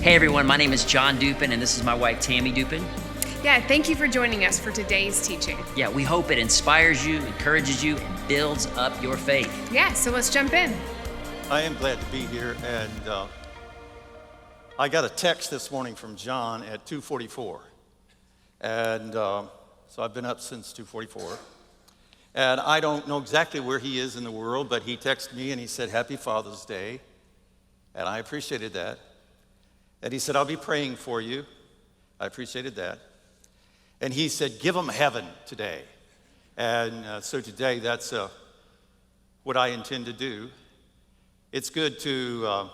Hey everyone, my name is John Dupin, and this is my wife Tammy Dupin. Yeah, thank you for joining us for today's teaching. Yeah, we hope it inspires you, encourages you, and builds up your faith. Yeah, so let's jump in. I am glad to be here, and I got a text this morning from John at 2:44, and so I've been up since 2:44, and I don't know exactly where he is in the world, but he texted me and he said, "Happy Father's Day," and I appreciated that, and he said, "I'll be praying for you." I appreciated that, and he said, "Give them heaven today," and so today that's what I intend to do. It's good to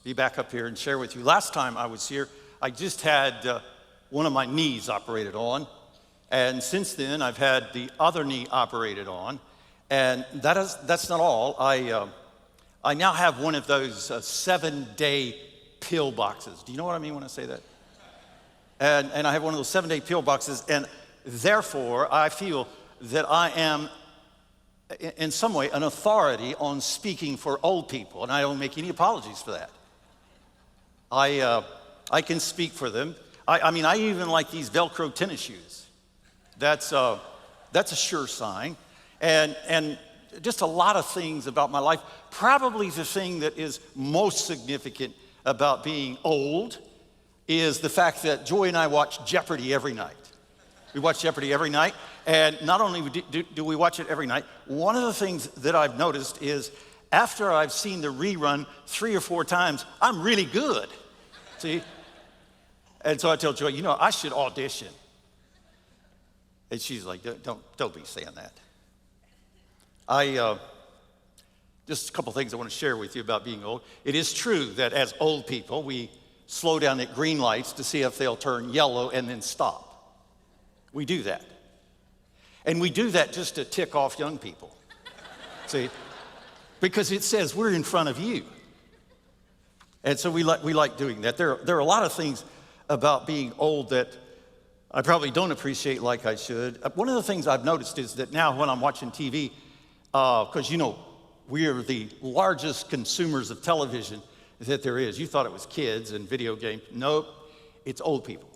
be back up here and share with you. Last time I was here, I just had one of my knees operated on, and since then I've had the other knee operated on, and that's not all. I now have one of those 7-day pill boxes. Do you know what I mean when I say that? And I have one of those 7-day pill boxes, and therefore I feel that I am in some way an authority on speaking for old people, and I don't make any apologies for that. I can speak for them. I mean, I even like these Velcro tennis shoes. That's a sure sign. And just a lot of things about my life. Probably the thing that is most significant about being old is the fact that Joy and I watch Jeopardy every night. We watch Jeopardy every night, and not only do we watch it every night, one of the things that I've noticed is after I've seen the rerun 3 or 4 times, I'm really good. See? And so I tell Joy, I should audition. And she's like, don't be saying that. Just a couple things I want to share with you about being old. It is true that as old people, we slow down at green lights to see if they'll turn yellow and then stop. We do that. And we do that just to tick off young people. See? Because it says we're in front of you. And so we like doing that. There are a lot of things about being old that I probably don't appreciate like I should. One of the things I've noticed is that now when I'm watching TV, because we are the largest consumers of television that there is. You thought it was kids and video games. Nope, it's old people.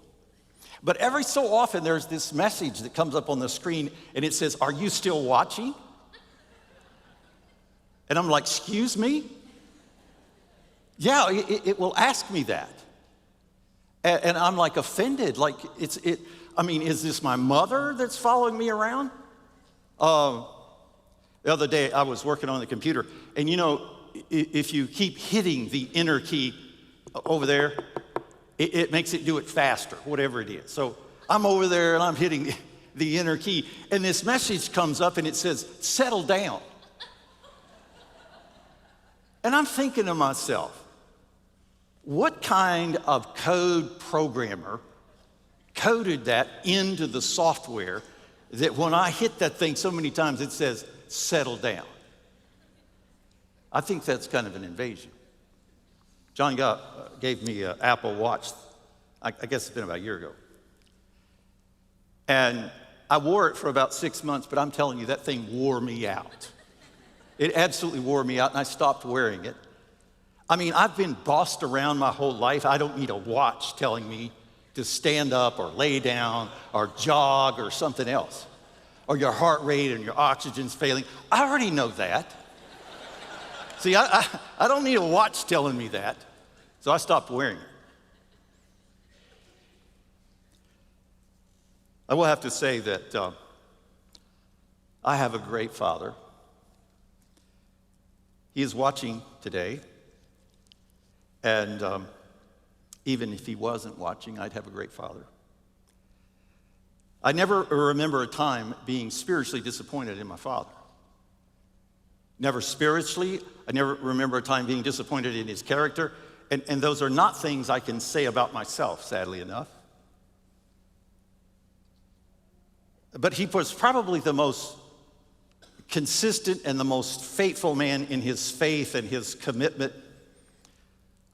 But every so often there's this message that comes up on the screen and it says, "Are you still watching?" And I'm like, "Excuse me?" Yeah, it will ask me that. And I'm like offended, like is this my mother that's following me around? The other day I was working on the computer, and if you keep hitting the enter key over there, it makes it do it faster, whatever it is. So I'm over there and I'm hitting the enter key, and this message comes up and it says, "Settle down." And I'm thinking to myself, what kind of code programmer coded that into the software that when I hit that thing so many times it says, "Settle down"? I think that's kind of an invasion. John gave me an Apple Watch, I guess it's been about a year ago. And I wore it for about 6 months, but I'm telling you, that thing wore me out. It absolutely wore me out, and I stopped wearing it. I mean, I've been bossed around my whole life. I don't need a watch telling me to stand up or lay down or jog or something else. Or your heart rate and your oxygen's failing. I already know that. See, I don't need a watch telling me that. So I stopped wearing it. I will have to say that I have a great father. He is watching today. And even if he wasn't watching, I'd have a great father. I never remember a time being spiritually disappointed in my father. Never spiritually. I never remember a time being disappointed in his character. And those are not things I can say about myself, sadly enough. But he was probably the most consistent and the most faithful man in his faith and his commitment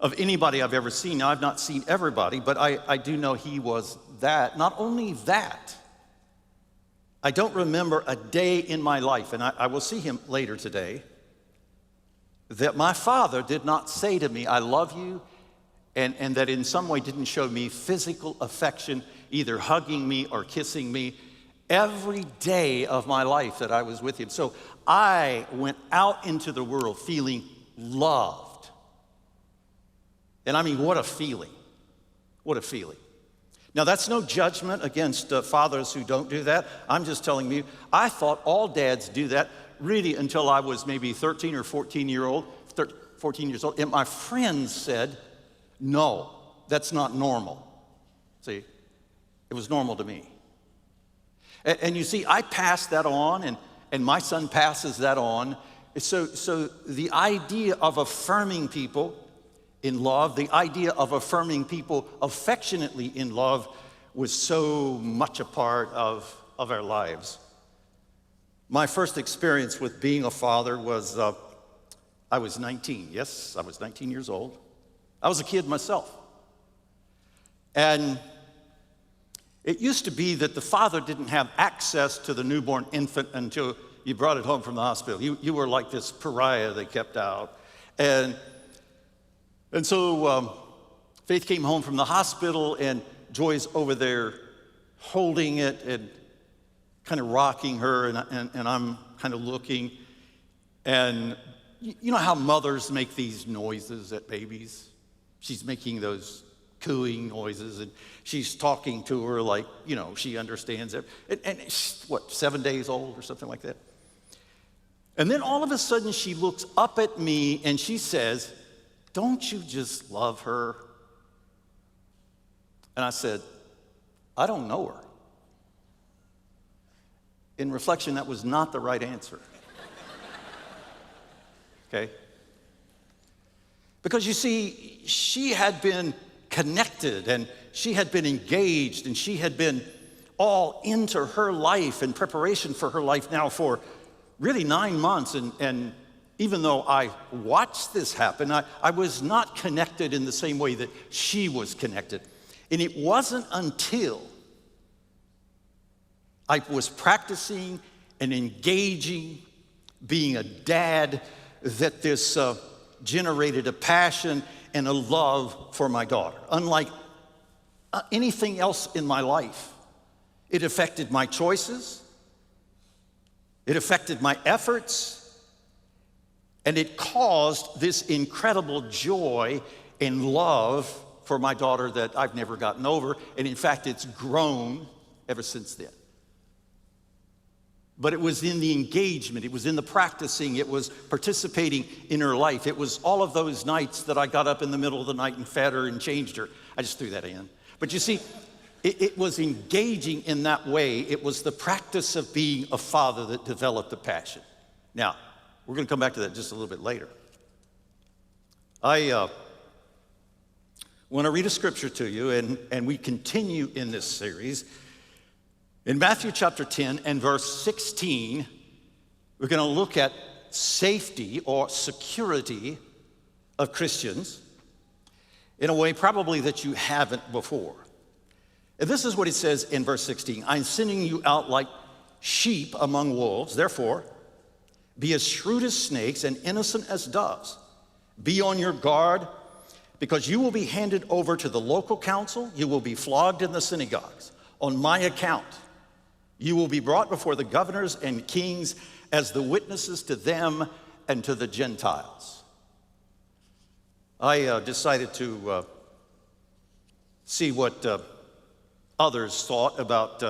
of anybody I've ever seen. Now, I've not seen everybody, but I do know he was that. Not only that, I don't remember a day in my life, and I will see him later today, that my father did not say to me, "I love you," and that in some way didn't show me physical affection, either hugging me or kissing me, every day of my life that I was with him. So I went out into the world feeling loved. And I mean, what a feeling. What a feeling. Now, that's no judgment against fathers who don't do that. I'm just telling you, I thought all dads do that really until I was maybe 13 or 14 years old. And my friends said, no, that's not normal. See, it was normal to me. And you see, I passed that on, and my son passes that on. So the idea of affirming people in love, the idea of affirming people affectionately in love was so much a part of our lives. My first experience with being a father was, I was 19. Yes, I was 19 years old. I was a kid myself. And it used to be that the father didn't have access to the newborn infant until you brought it home from the hospital. You were like this pariah they kept out. And so Faith came home from the hospital, and Joy's over there holding it and kind of rocking her, and I'm kind of looking. And you know how mothers make these noises at babies? She's making those cooing noises, and she's talking to her like, you know, she understands it. And she's, 7 days old or something like that? And then all of a sudden she looks up at me and she says, "Don't you just love her?" And I said, "I don't know her." In reflection, that was not the right answer. Okay? Because you see, she had been connected, and she had been engaged, and she had been all into her life in preparation for her life now for really 9 months. And even though I watched this happen, I was not connected in the same way that she was connected. And it wasn't until I was practicing and engaging, being a dad, that this generated a passion and a love for my daughter. Unlike anything else in my life, it affected my choices, it affected my efforts, and it caused this incredible joy and love for my daughter that I've never gotten over. And in fact, it's grown ever since then. But it was in the engagement, it was in the practicing, it was participating in her life. It was all of those nights that I got up in the middle of the night and fed her and changed her. I just threw that in. But you see, it was engaging in that way. It was the practice of being a father that developed the passion. Now, we're going to come back to that just a little bit later. I want to read a scripture to you, and we continue in this series. In Matthew chapter 10 and verse 16, we're going to look at safety or security of Christians in a way probably that you haven't before. And this is what it says in verse 16. "I'm sending you out like sheep among wolves. Therefore, be as shrewd as snakes and innocent as doves. Be on your guard, because you will be handed over to the local council. You will be flogged in the synagogues. On my account, you will be brought before the governors and kings as the witnesses to them and to the Gentiles." I decided to see what others thought about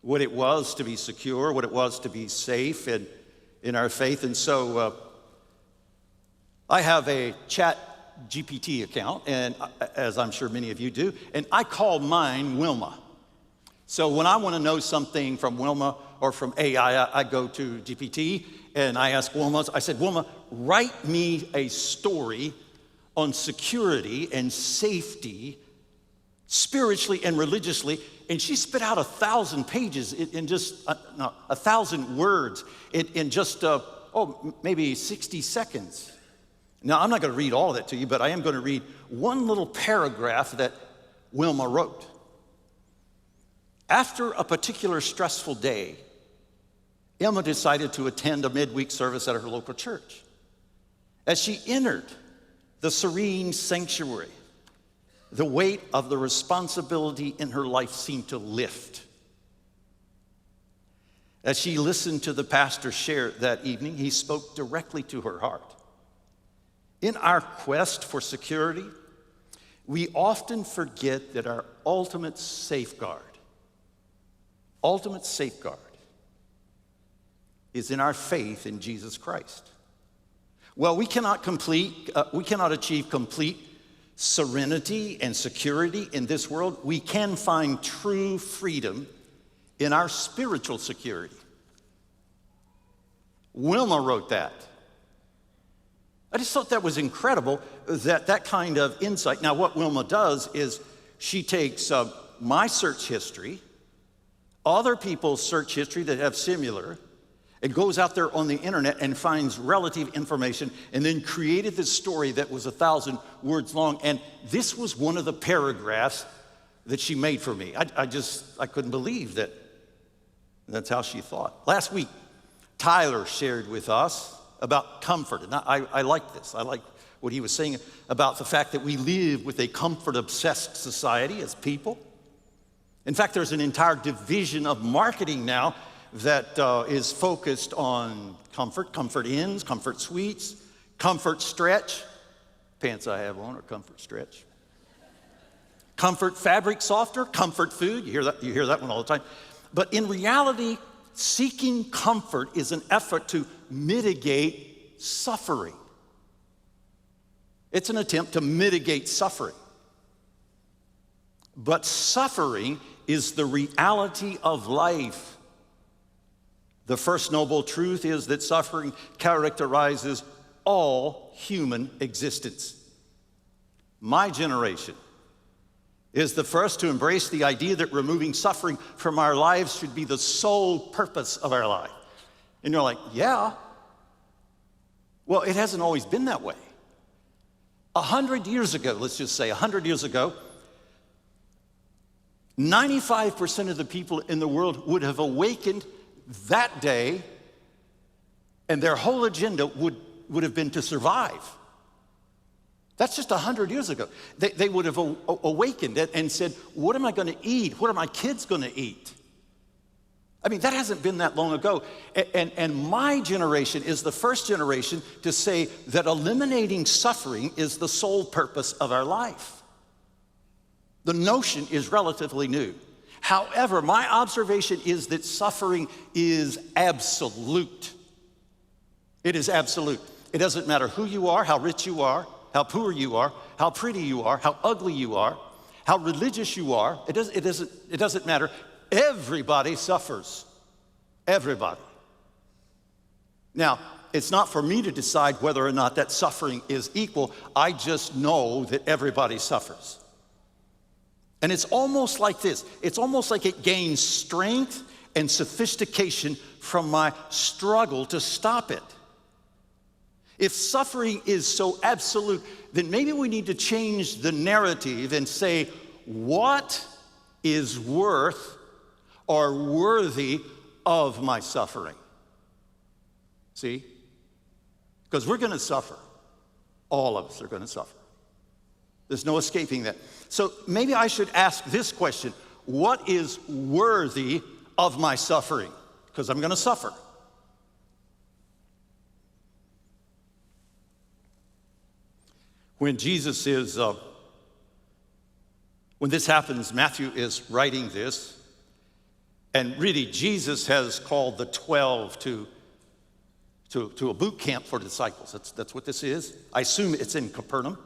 what it was to be secure, what it was to be safe in our faith. And so I have a Chat GPT account, and as I'm sure many of you do, and I call mine Wilma. So when I want to know something from Wilma or from AI, I go to GPT and I ask Wilma, I said, "Wilma, write me a story on security and safety, spiritually and religiously." And she spit out 1,000 pages in just, 1,000 words in just, maybe 60 seconds. Now, I'm not going to read all of that to you, but I am going to read one little paragraph that Wilma wrote. "After a particular stressful day, Emma decided to attend a midweek service at her local church. As she entered the serene sanctuary, the weight of the responsibility in her life seemed to lift. As she listened to the pastor share that evening, he spoke directly to her heart. In our quest for security, we often forget that our ultimate safeguard is in our faith in Jesus Christ. Well, we cannot achieve complete serenity and security in this world. We can find true freedom in our spiritual security. Wilma wrote that. I just thought that was incredible, that kind of insight. Now, what Wilma does is she takes my search history, other people's search history that have similar, and goes out there on the internet and finds relative information, and then created this story that was 1,000 words long. And this was one of the paragraphs that she made for me. I couldn't believe that that's how she thought. Last week, Tyler shared with us about comfort. And I like this. I like what he was saying about the fact that we live with a comfort-obsessed society as people. In fact, there's an entire division of marketing now that is focused on comfort inns, comfort suites, comfort stretch. Pants I have on are comfort stretch. Comfort fabric softener, comfort food. You hear that one all the time. But in reality, seeking comfort is an effort to mitigate suffering. It's an attempt to mitigate suffering. But suffering is the reality of life. The first noble truth is that suffering characterizes all human existence. My generation is the first to embrace the idea that removing suffering from our lives should be the sole purpose of our life. And you're like, yeah. Well, it hasn't always been that way. 100 years ago, let's just say 100 years ago, 95% of the people in the world would have awakened that day, and their whole agenda would have been to survive. That's just 100 years ago. They would have awakened and said, what am I going to eat? What are my kids going to eat? I mean, that hasn't been that long ago. And my generation is the first generation to say that eliminating suffering is the sole purpose of our life. The notion is relatively new. However, my observation is that suffering is absolute. It is absolute. It doesn't matter who you are, how rich you are, how poor you are, how pretty you are, how ugly you are, how religious you are. It doesn't matter. Everybody suffers. Everybody. Now, it's not for me to decide whether or not that suffering is equal. I just know that everybody suffers. And it's almost like this. It's almost like it gains strength and sophistication from my struggle to stop it. If suffering is so absolute, then maybe we need to change the narrative and say, what is worth or worthy of my suffering? See? Because we're going to suffer. All of us are going to suffer. There's no escaping that. So maybe I should ask this question: what is worthy of my suffering? Because I'm going to suffer. When this happens, Matthew is writing this, and really Jesus has called the 12 to a boot camp for disciples. That's what this is. I assume it's in Capernaum.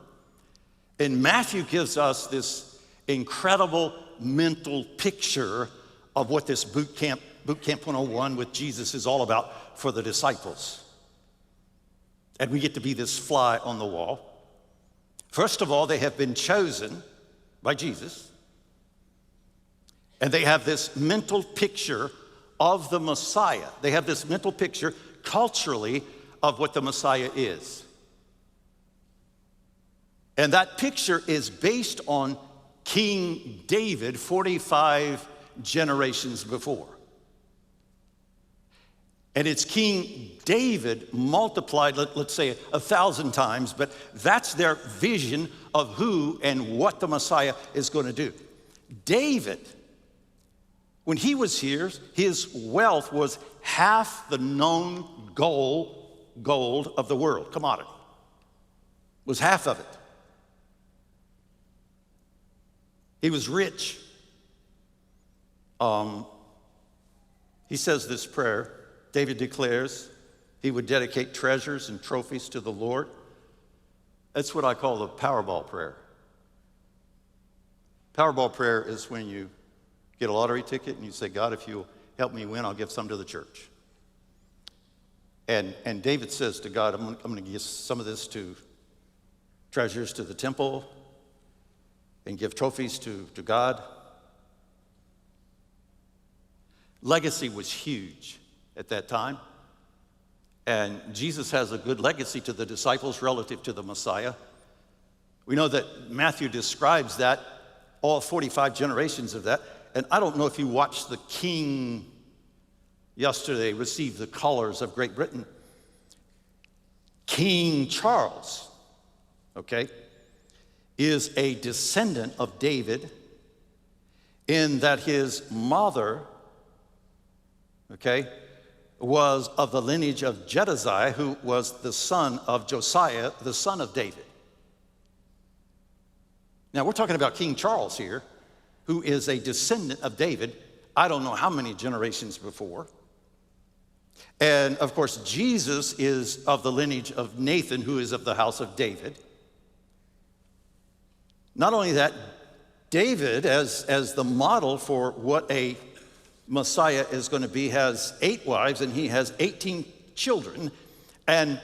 And Matthew gives us this incredible mental picture of what this boot camp 101 with Jesus is all about for the disciples. And we get to be this fly on the wall. First of all, they have been chosen by Jesus. And they have this mental picture of the Messiah. They have this mental picture culturally of what the Messiah is. And that picture is based on King David 45 generations before. And it's King David multiplied, let's say 1,000 times, but that's their vision of who and what the Messiah is going to do. David, when he was here, his wealth was half the known gold of the world, commodity. Was half of it. He was rich. He says this prayer. David declares he would dedicate treasures and trophies to the Lord. That's what I call the Powerball prayer. Powerball prayer is when you get a lottery ticket and you say, God, if you'll help me win, I'll give some to the church. And David says to God, I'm going to give some of this to treasures to the temple and give trophies to God. Legacy was huge at that time. And Jesus has a good legacy to the disciples relative to the Messiah. We know that Matthew describes that, all 45 generations of that. And I don't know if you watched the king yesterday receive the colors of Great Britain. King Charles, okay, is a descendant of David in that his mother, okay, was of the lineage of Jedediah, who was the son of Josiah, the son of David. Now, we're talking about King Charles here, who is a descendant of David, I don't know how many generations before. And, of course, Jesus is of the lineage of Nathan, who is of the house of David. Not only that, David, as the model for what a Messiah is going to be, has 8 wives, and he has 18 children. And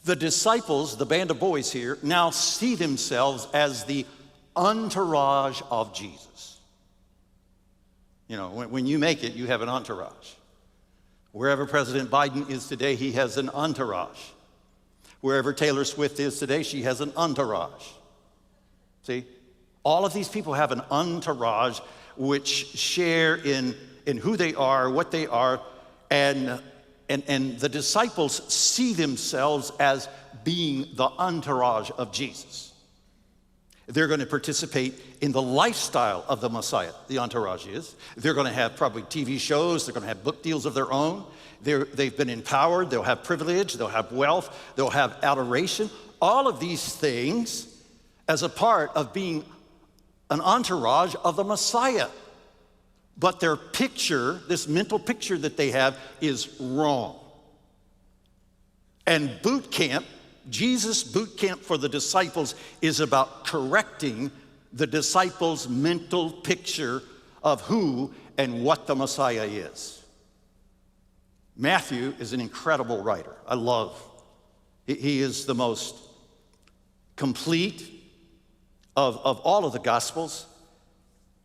the disciples, the band of boys here, now see themselves as the entourage of Jesus. You know, when you make it, you have an entourage. Wherever President Biden is today, he has an entourage. Wherever Taylor Swift is today, she has an entourage. See? All of these people have an entourage which share in who they are, what they are, and the disciples see themselves as being the entourage of Jesus. They're going to participate in the lifestyle of the Messiah, the entourage is. They're going to have probably TV shows, they're going to have book deals of their own. They've been empowered, they'll have privilege, they'll have wealth, they'll have adoration. All of these things as a part of being an entourage of the Messiah. But their picture, this mental picture that they have, is wrong. And boot camp, Jesus' boot camp for the disciples is about correcting the disciples' mental picture of who and what the Messiah is. Matthew is an incredible writer. I love. He is the most complete of all of the Gospels.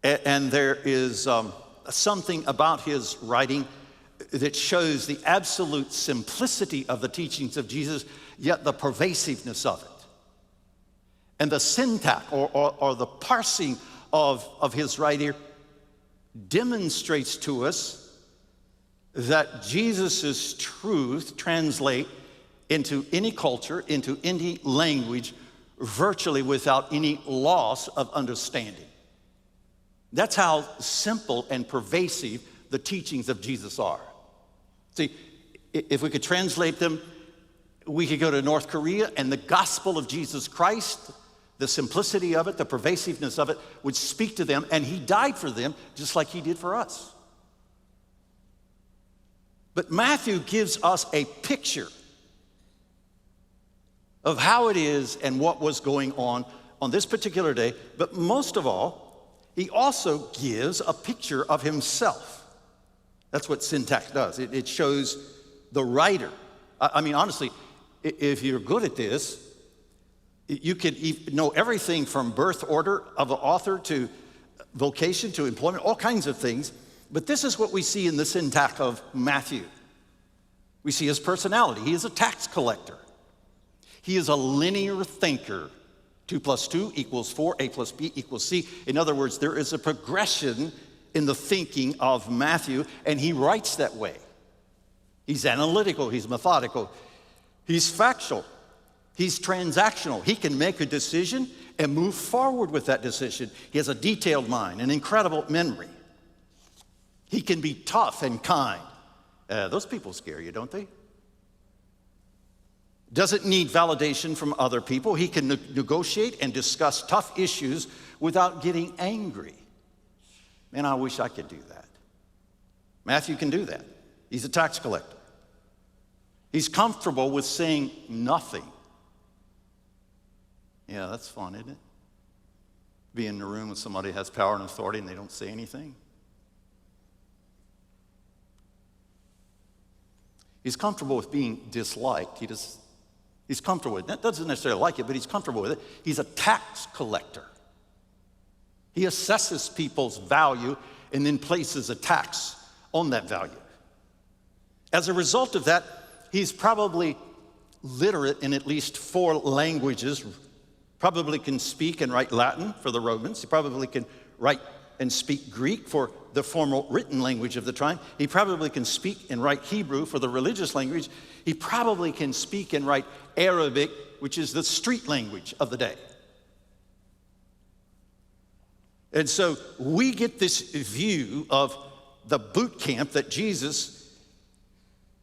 And there is something about his writing that shows the absolute simplicity of the teachings of Jesus, yet the pervasiveness of it. And the syntax or the parsing of his writing demonstrates to us that Jesus' truth translate into any culture, into any language, virtually without any loss of understanding. That's how simple and pervasive the teachings of Jesus are. See, if we could translate them, we could go to North Korea, and the gospel of Jesus Christ, the simplicity of it, the pervasiveness of it, would speak to them, and he died for them just like he did for us. But Matthew gives us a picture of how it is and what was going on this particular day. But most of all, he also gives a picture of himself. That's what syntax does. It shows the writer. I mean, honestly, if you're good at this, you could know everything from birth order of an author to vocation to employment, all kinds of things. But this is what we see in the syntax of Matthew. We see his personality. He is a tax collector. He is a linear thinker. 2 + 2 = 4, A + B = C. In other words, there is a progression in the thinking of Matthew, and he writes that way. He's analytical, he's methodical, he's factual, he's transactional. He can make a decision and move forward with that decision. He has a detailed mind, an incredible memory. He can be tough and kind. Those people scare you, don't they? Doesn't need validation from other people. He can negotiate and discuss tough issues without getting angry. Man, I wish I could do that. Matthew can do that. He's a tax collector. He's comfortable with saying nothing. Yeah, that's fun, isn't it? Be in the room with somebody who has power and authority and they don't say anything. He's comfortable with being disliked. He's comfortable with it. Doesn't necessarily like it, but he's comfortable with it. He's a tax collector. He assesses people's value and then places a tax on that value. As a result of that, he's probably literate in at least 4 languages, probably can speak and write Latin for the Romans. He probably can write and speak Greek for the formal written language of the time. He probably can speak and write Hebrew for the religious language. He probably can speak and write Arabic, which is the street language of the day. And so we get this view of the boot camp that Jesus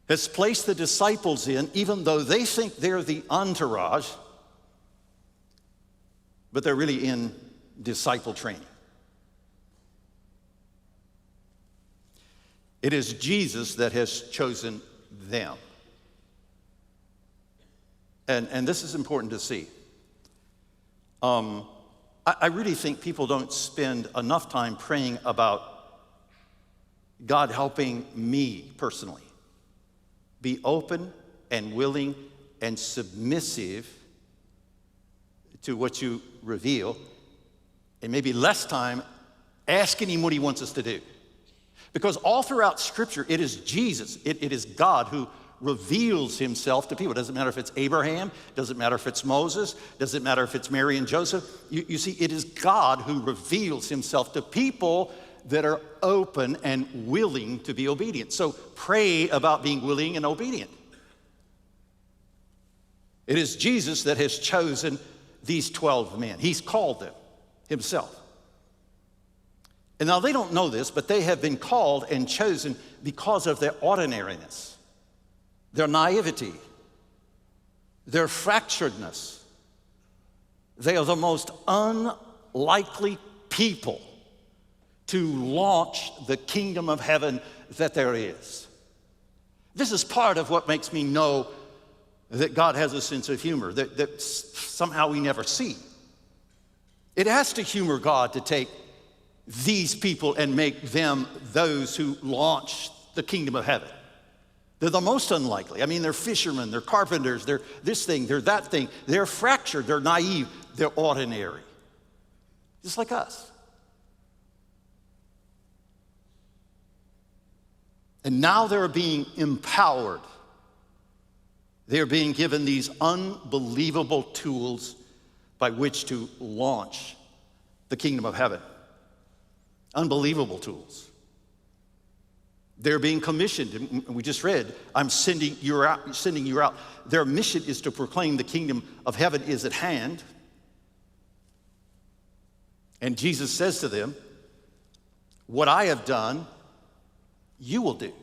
has placed the disciples in, even though they think they're the entourage, but they're really in disciple training. It is Jesus that has chosen them. And this is important to see. I really think people don't spend enough time praying about God helping me personally be open and willing and submissive to what you reveal, and maybe less time asking him what he wants us to do. Because all throughout Scripture, it is Jesus, it is God who reveals himself to people. It doesn't matter if it's Abraham, doesn't matter if it's Moses, doesn't matter if it's Mary and Joseph. You see, it is God who reveals himself to people that are open and willing to be obedient. So pray about being willing and obedient. It is Jesus that has chosen these 12 men. He's called them himself. And now they don't know this, but they have been called and chosen because of their ordinariness, their naivety, their fracturedness. They are the most unlikely people to launch the kingdom of heaven that there is. This is part of what makes me know that God has a sense of humor that somehow we never see. It has to humor God to take these people and make them those who launch the kingdom of heaven. They're the most unlikely. I mean, they're fishermen, they're carpenters, they're this thing, they're that thing. They're fractured, they're naive, they're ordinary. Just like us. And now they're being empowered. They're being given these unbelievable tools by which to launch the kingdom of heaven. Unbelievable tools. They're being commissioned, and we just read, I'm sending you out. Their mission is to proclaim the kingdom of heaven is at hand. And Jesus says to them, what I have done, you will do.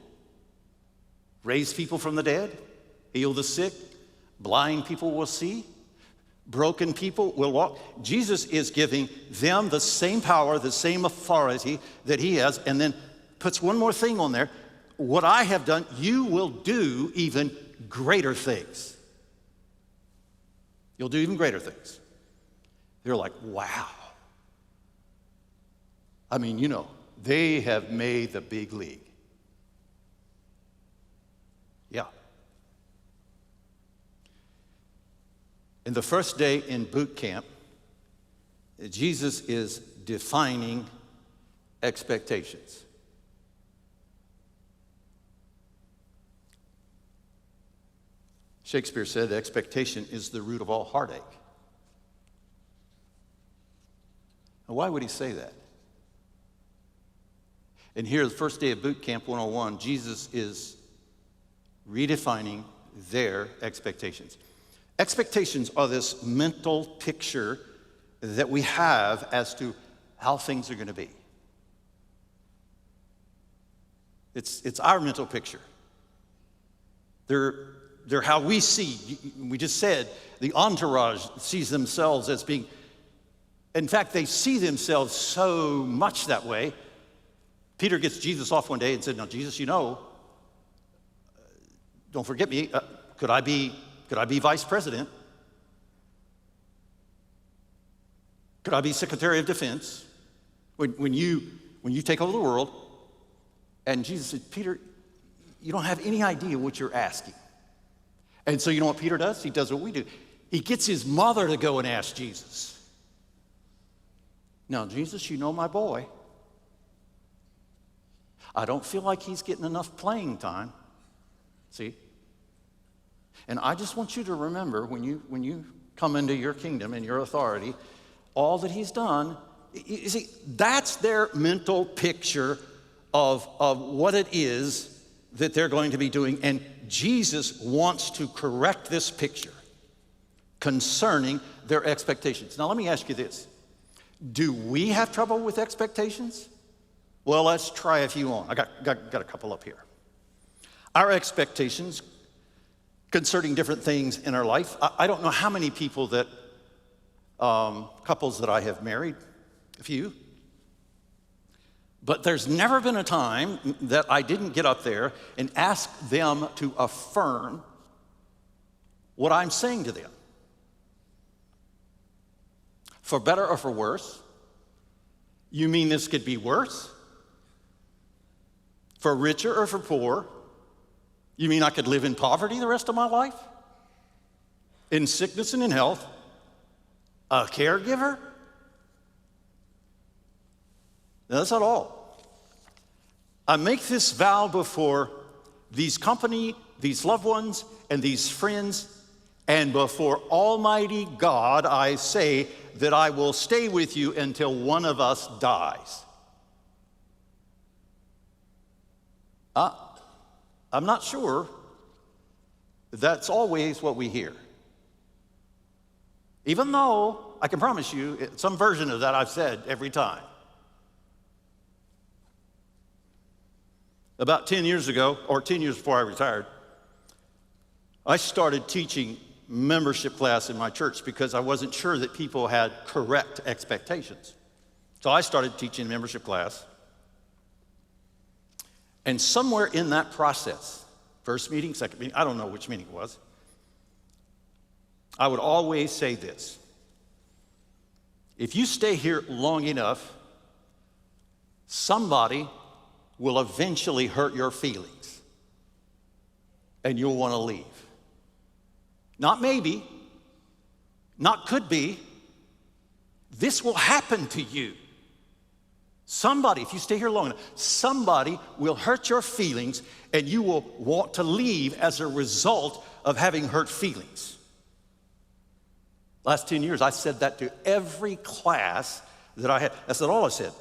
Raise people from the dead, heal the sick, blind people will see, broken people will walk. Jesus is giving them the same power, the same authority that he has, and then puts one more thing on there. What I have done, you will do even greater things. You'll do even greater things. They're like, wow. I mean, they have made the big league. Yeah. In the first day in boot camp, Jesus is defining expectations. Shakespeare said expectation is the root of all heartache. Now, why would he say that? And here, the first day of boot camp 101, Jesus is redefining their expectations. Expectations are this mental picture that we have as to how things are going to be. It's our mental picture. They're how we see. We just said the entourage sees themselves as being, in fact, they see themselves so much that way. Peter gets Jesus off one day and said, "Now, Jesus, don't forget me. Could I be vice president? Could I be Secretary of Defense when you take over the world?" And Jesus said, "Peter, you don't have any idea what you're asking." And so you know what Peter does? He does what we do. He gets his mother to go and ask Jesus. "Now, Jesus, you know my boy. I don't feel like he's getting enough playing time." See? And I just want you to remember when you come into your kingdom and your authority, all that he's done. You see, that's their mental picture of what it is that they're going to be doing. And Jesus wants to correct this picture concerning their expectations. Now, let me ask you this. Do we have trouble with expectations? Well, let's try a few on. I got a couple up here. Our expectations concerning different things in our life. I don't know how many people that, couples that I have married, a few, but there's never been a time that I didn't get up there and ask them to affirm what I'm saying to them. For better or for worse? You mean this could be worse? For richer or for poor? You mean I could live in poverty the rest of my life? In sickness and in health? A caregiver? No, that's not all. I make this vow before these company, these loved ones, and these friends, and before Almighty God, I say that I will stay with you until one of us dies. I'm not sure that's always what we hear. Even though I can promise you some version of that I've said every time. About 10 years ago, or 10 years before I retired, I started teaching membership class in my church because I wasn't sure that people had correct expectations. So I started teaching membership class. And somewhere in that process, first meeting, second meeting, I don't know which meeting it was, I would always say this: if you stay here long enough, somebody will eventually hurt your feelings, and you'll want to leave. Not maybe, not could be. This will happen to you. Somebody, if you stay here long enough, somebody will hurt your feelings, and you will want to leave as a result of having hurt feelings. Last 10 years, I said that to every class that I had. That's not all I said.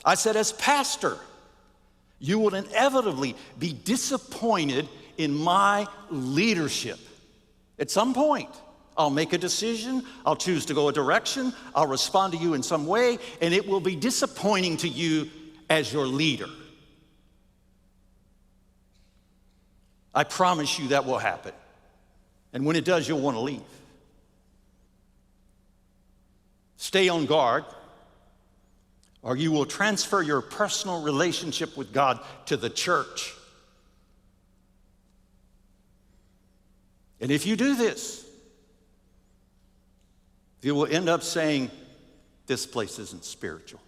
I said, as pastor, you will inevitably be disappointed in my leadership. At some point, I'll make a decision, I'll choose to go a direction, I'll respond to you in some way, and it will be disappointing to you as your leader. I promise you that will happen. And when it does, you'll want to leave. Stay on guard, or you will transfer your personal relationship with God to the church. And if you do this, you will end up saying, this place isn't spiritual.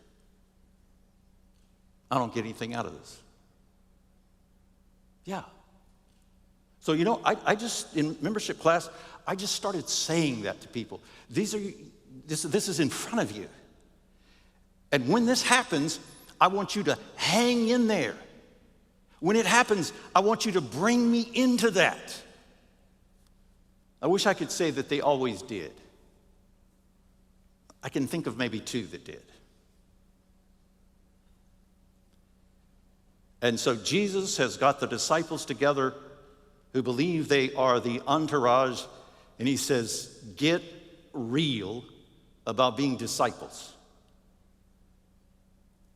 I don't get anything out of this. Yeah. So, I just, in membership class, I just started saying that to people. This is in front of you. And when this happens, I want you to hang in there. When it happens, I want you to bring me into that. I wish I could say that they always did. I can think of maybe two that did. And so Jesus has got the disciples together who believe they are the entourage, and he says, get real about being disciples.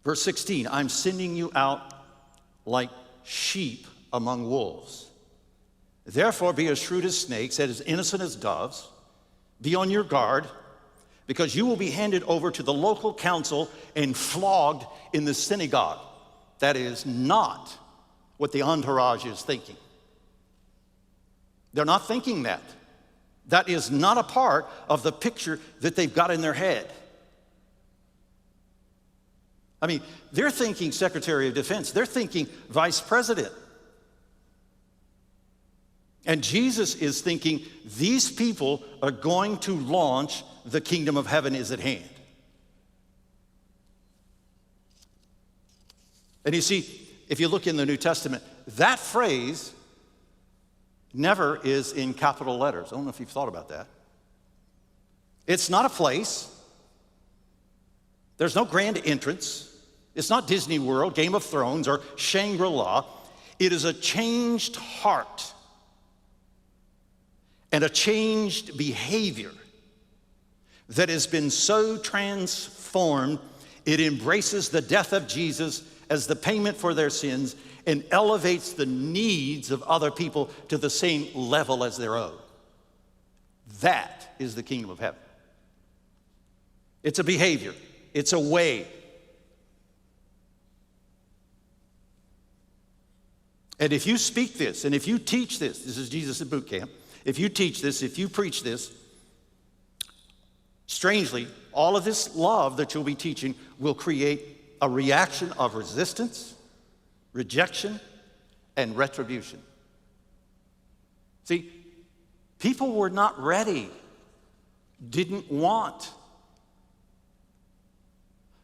Verse 16, I'm sending you out like sheep among wolves. Therefore, be as shrewd as snakes, as innocent as doves. Be on your guard, because you will be handed over to the local council and flogged in the synagogue. That is not what the entourage is thinking. They're not thinking that. That is not a part of the picture that they've got in their head. I mean, they're thinking Secretary of Defense. They're thinking Vice President. And Jesus is thinking these people are going to launch the kingdom of heaven is at hand. And you see, if you look in the New Testament, that phrase never is in capital letters. I don't know if you've thought about that. It's not a place. There's no grand entrance. It's not Disney World, Game of Thrones, or Shangri-La. It is a changed heart and a changed behavior that has been so transformed, it embraces the death of Jesus as the payment for their sins and elevates the needs of other people to the same level as their own. That is the kingdom of heaven. It's a behavior. It's a way. And if you speak this, and if you teach this, this is Jesus at boot camp, if you teach this, if you preach this, strangely, all of this love that you'll be teaching will create a reaction of resistance, rejection, and retribution. See, people were not ready, didn't want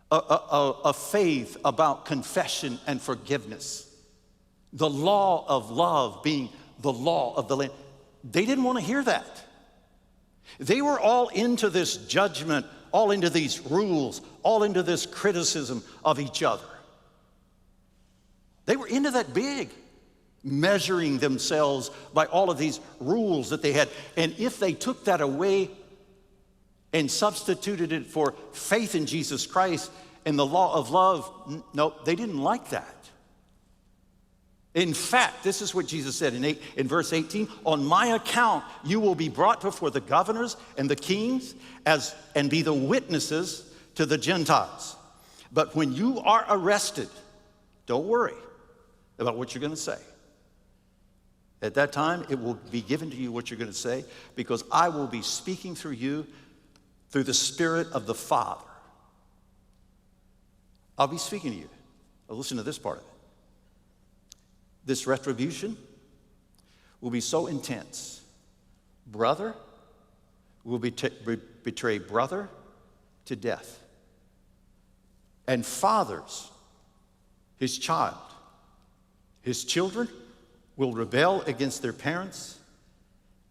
a faith about confession and forgiveness. The law of love being the law of the land. They didn't want to hear that. They were all into this judgment, all into these rules, all into this criticism of each other. They were into that big, measuring themselves by all of these rules that they had. And if they took that away and substituted it for faith in Jesus Christ and the law of love, no, they didn't like that. In fact, this is what Jesus said in verse 18, on my account, you will be brought before the governors and the kings and be the witnesses to the Gentiles. But when you are arrested, don't worry about what you're going to say. At that time, it will be given to you what you're going to say, because I will be speaking through you through the Spirit of the Father. I'll be speaking to you. Now listen to this part of it. This retribution will be so intense. Brother will betray brother to death. And fathers, his child, his children will rebel against their parents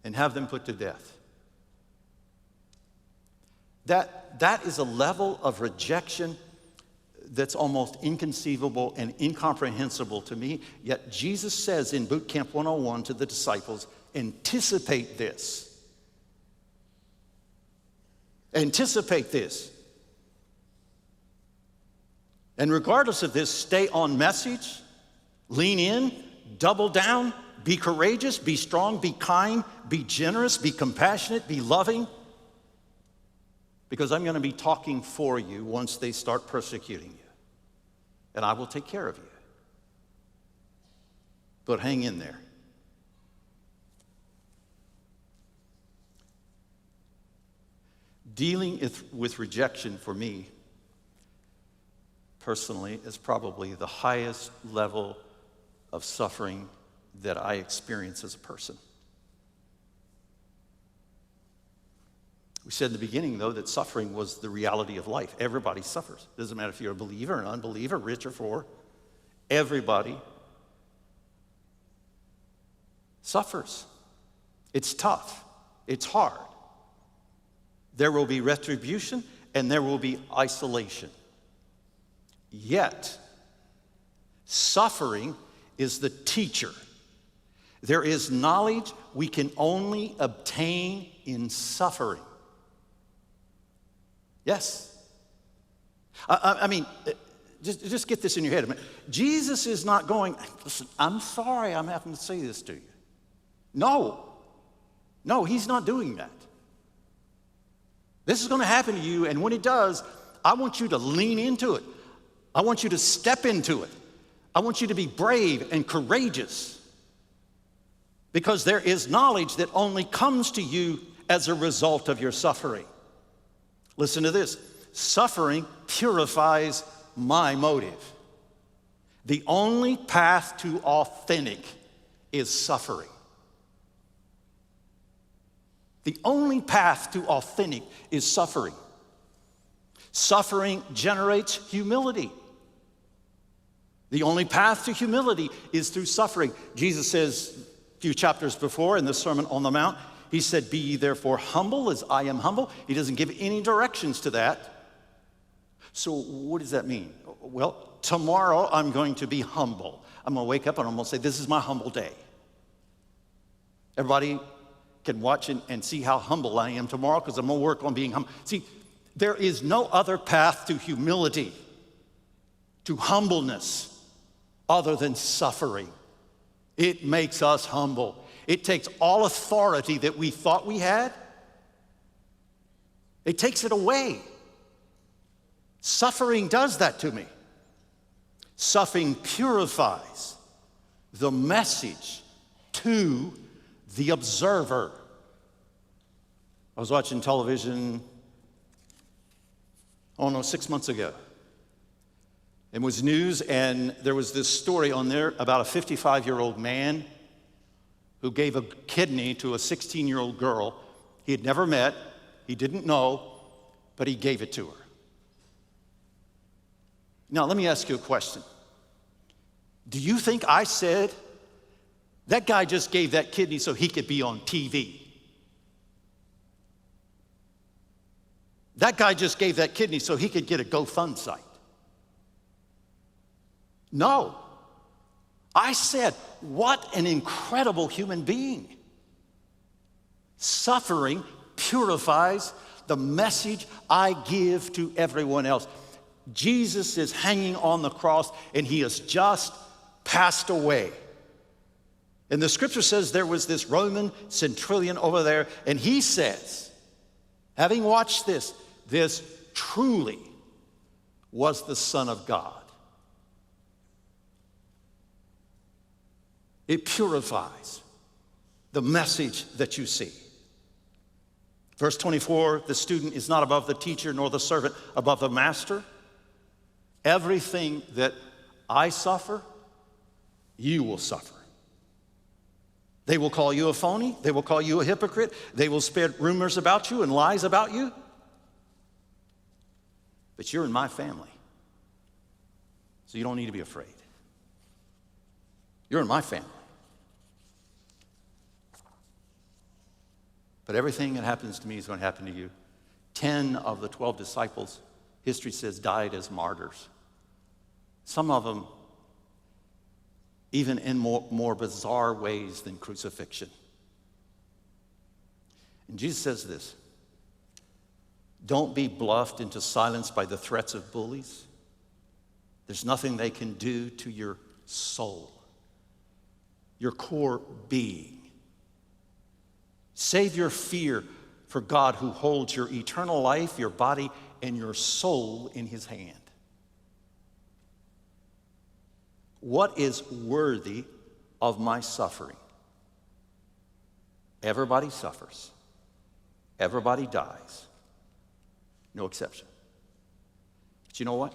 and have them put to death. That is a level of rejection that's almost inconceivable and incomprehensible to me. Yet Jesus says in Boot Camp 101 to the disciples, anticipate this. Anticipate this. And regardless of this, stay on message, lean in, double down, be courageous, be strong, be kind, be generous, be compassionate, be loving. Because I'm going to be talking for you once they start persecuting you. And I will take care of you. But hang in there. Dealing with rejection for me, personally, is probably the highest level of suffering that I experience as a person. We said in the beginning, though, that suffering was the reality of life. Everybody suffers. It doesn't matter if you're a believer or an unbeliever, rich or poor. Everybody suffers. It's tough. It's hard. There will be retribution and there will be isolation. Yet, suffering is the teacher. There is knowledge we can only obtain in suffering. Yes. I mean, just get this in your head. Jesus is not going, listen, I'm sorry I'm having to say this to you. No, he's not doing that. This is going to happen to you, and when it does, I want you to lean into it. I want you to step into it. I want you to be brave and courageous, because there is knowledge that only comes to you as a result of your suffering. Listen to this. Suffering purifies my motive. The only path to authentic is suffering. The only path to authentic is suffering. Suffering generates humility. The only path to humility is through suffering. Jesus says a few chapters before in the Sermon on the Mount, he said, "Be ye therefore humble as I am humble." He doesn't give any directions to that. So what does that mean? Well, tomorrow I'm going to be humble. I'm going to wake up and I'm going to say, this is my humble day. Everybody can watch and see how humble I am tomorrow, because I'm going to work on being humble. See, there is no other path to humility, to humbleness, other than suffering. It makes us humble. It takes all authority that we thought we had. It takes it away. Suffering does that to me. Suffering purifies the message to the observer. I was watching television, 6 months ago. It was news, and there was this story on there about a 55-year-old man who gave a kidney to a 16-year-old girl he had never met, he didn't know, but he gave it to her. Now, let me ask you a question. Do you think I said, that guy just gave that kidney so he could be on TV? That guy just gave that kidney so he could get a GoFund site? No. I said, what an incredible human being. Suffering purifies the message I give to everyone else. Jesus is hanging on the cross, and he has just passed away. And the scripture says there was this Roman centurion over there, and he says, having watched this truly was the Son of God. It purifies the message that you see. Verse 24, the student is not above the teacher, nor the servant above the master. Everything that I suffer, you will suffer. They will call you a phony. They will call you a hypocrite. They will spread rumors about you and lies about you. But you're in my family, so you don't need to be afraid. You're in my family. But everything that happens to me is going to happen to you. 10 of the 12 disciples, history says, died as martyrs. Some of them even in more bizarre ways than crucifixion. And Jesus says this: don't be bluffed into silence by the threats of bullies. There's nothing they can do to your soul, your core being. Save your fear for God, who holds your eternal life, your body, and your soul in his hand. What is worthy of my suffering? Everybody suffers. Everybody dies. No exception. But you know what?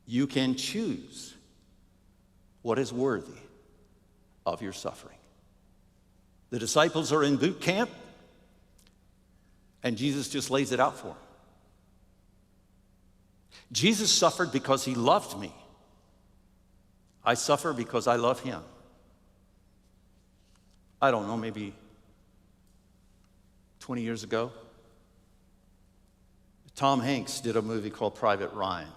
You can choose what is worthy of your suffering. The disciples are in boot camp, and Jesus just lays it out for them. Jesus suffered because he loved me. I suffer because I love him. I don't know, maybe 20 years ago, Tom Hanks did a movie called Private Ryan.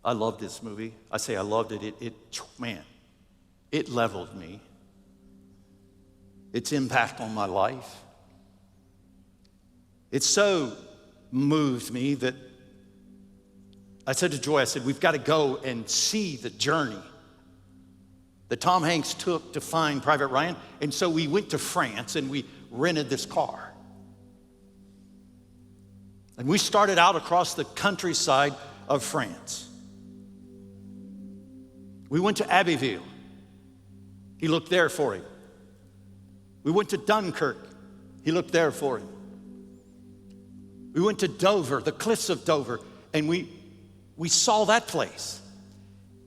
I loved this movie. I say I loved it. Man, it leveled me. its impact on my life. It so moved me that I said to Joy, I said, we've got to go and see the journey that Tom Hanks took to find Private Ryan. And so we went to France and we rented this car. And we started out across the countryside of France. We went to Abbeville. He looked there for him. We went to Dunkirk. He looked there for him. We went to Dover, the cliffs of Dover, and we saw that place.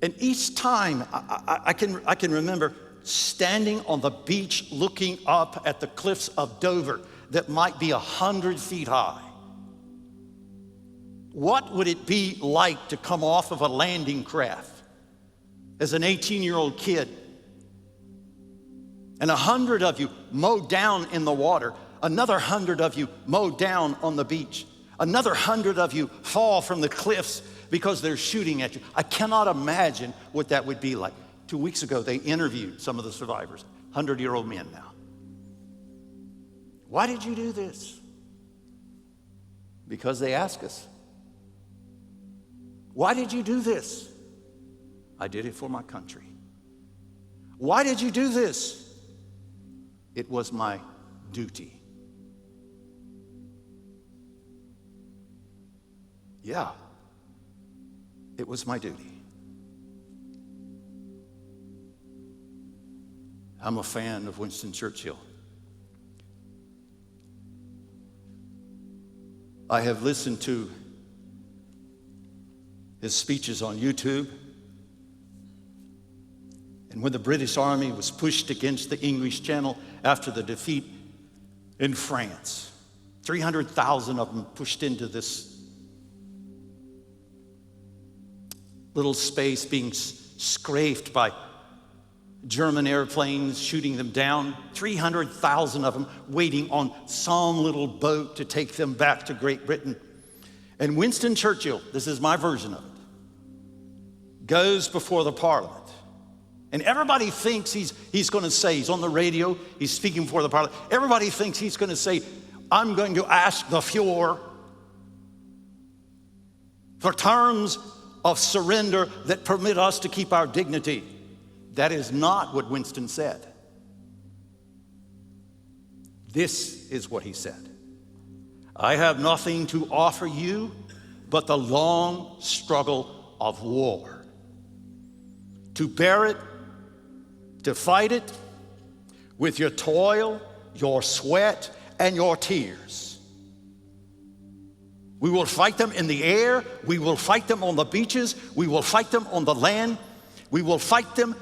And each time I can remember standing on the beach looking up at the cliffs of Dover that might be 100 feet high. What would it be like to come off of a landing craft as an 18-year-old kid and 100 of you mowed down in the water, another 100 of you mowed down on the beach, another 100 of you fall from the cliffs because they're shooting at you? I cannot imagine what that would be like. 2 weeks ago, they interviewed some of the survivors, 100-year-old men now. Why did you do this? Because they ask us. Why did you do this? I did it for my country. Why did you do this? It was my duty. Yeah, it was my duty. I'm a fan of Winston Churchill. I have listened to his speeches on YouTube. And when the British Army was pushed against the English Channel after the defeat in France, 300,000 of them pushed into this little space, being strafed by German airplanes shooting them down, 300,000 of them waiting on some little boat to take them back to Great Britain. And Winston Churchill, this is my version of it, goes before the Parliament. And everybody thinks he's going to say, he's on the radio, he's speaking before the Parliament. Everybody thinks he's going to say, I'm going to ask the Fuhrer for terms of surrender that permit us to keep our dignity. That is not what Winston said. This is what he said. I have nothing to offer you but the long struggle of war. To bear it, to fight it with your toil, your sweat, and your tears. We will fight them in the air. We will fight them on the beaches. We will fight them on the land. We will fight them,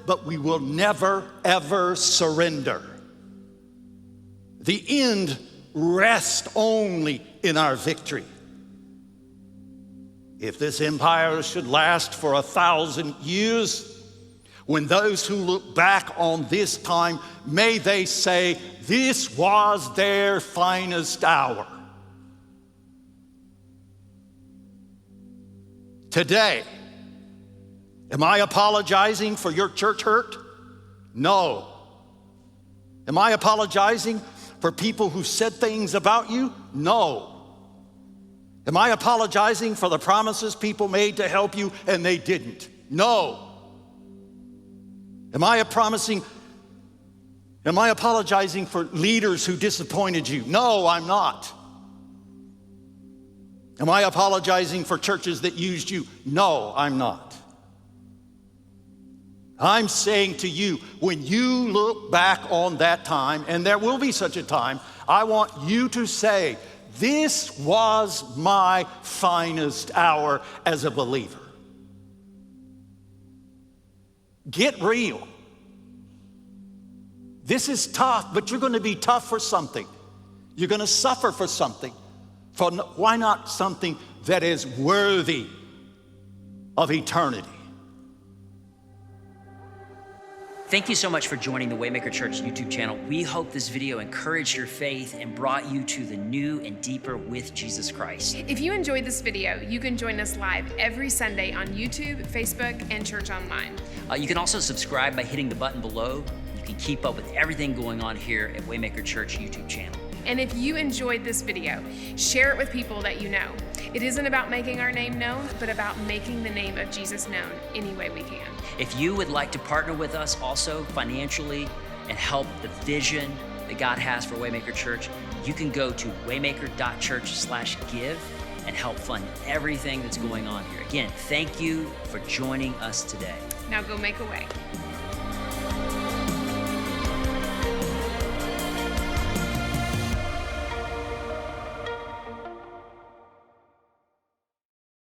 but we will never, ever surrender. The end rests only in our victory. If this empire should last for 1,000 years, when those who look back on this time, may they say, this was their finest hour. Today, am I apologizing for your church hurt? No. Am I apologizing for people who said things about you? No. Am I apologizing for the promises people made to help you and they didn't? No. Am I apologizing for leaders who disappointed you? No, I'm not. Am I apologizing for churches that used you? No, I'm not. I'm saying to you, when you look back on that time, and there will be such a time, I want you to say, this was my finest hour as a believer. Get real. This is tough, but you're going to be tough for something. You're going to suffer for something. Why not something that is worthy of eternity? Thank you so much for joining the Waymaker.Church YouTube channel. We hope this video encouraged your faith and brought you to the new and deeper with Jesus Christ. If you enjoyed this video, you can join us live every Sunday on YouTube, Facebook, and Church Online. You can also subscribe by hitting the button below. You can keep up with everything going on here at Waymaker.Church YouTube channel. And if you enjoyed this video, share it with people that you know. It isn't about making our name known, but about making the name of Jesus known any way we can. If you would like to partner with us also financially and help the vision that God has for Waymaker Church, you can go to Waymaker.Church/give and help fund everything that's going on here. Again, thank you for joining us today. Now go make a way.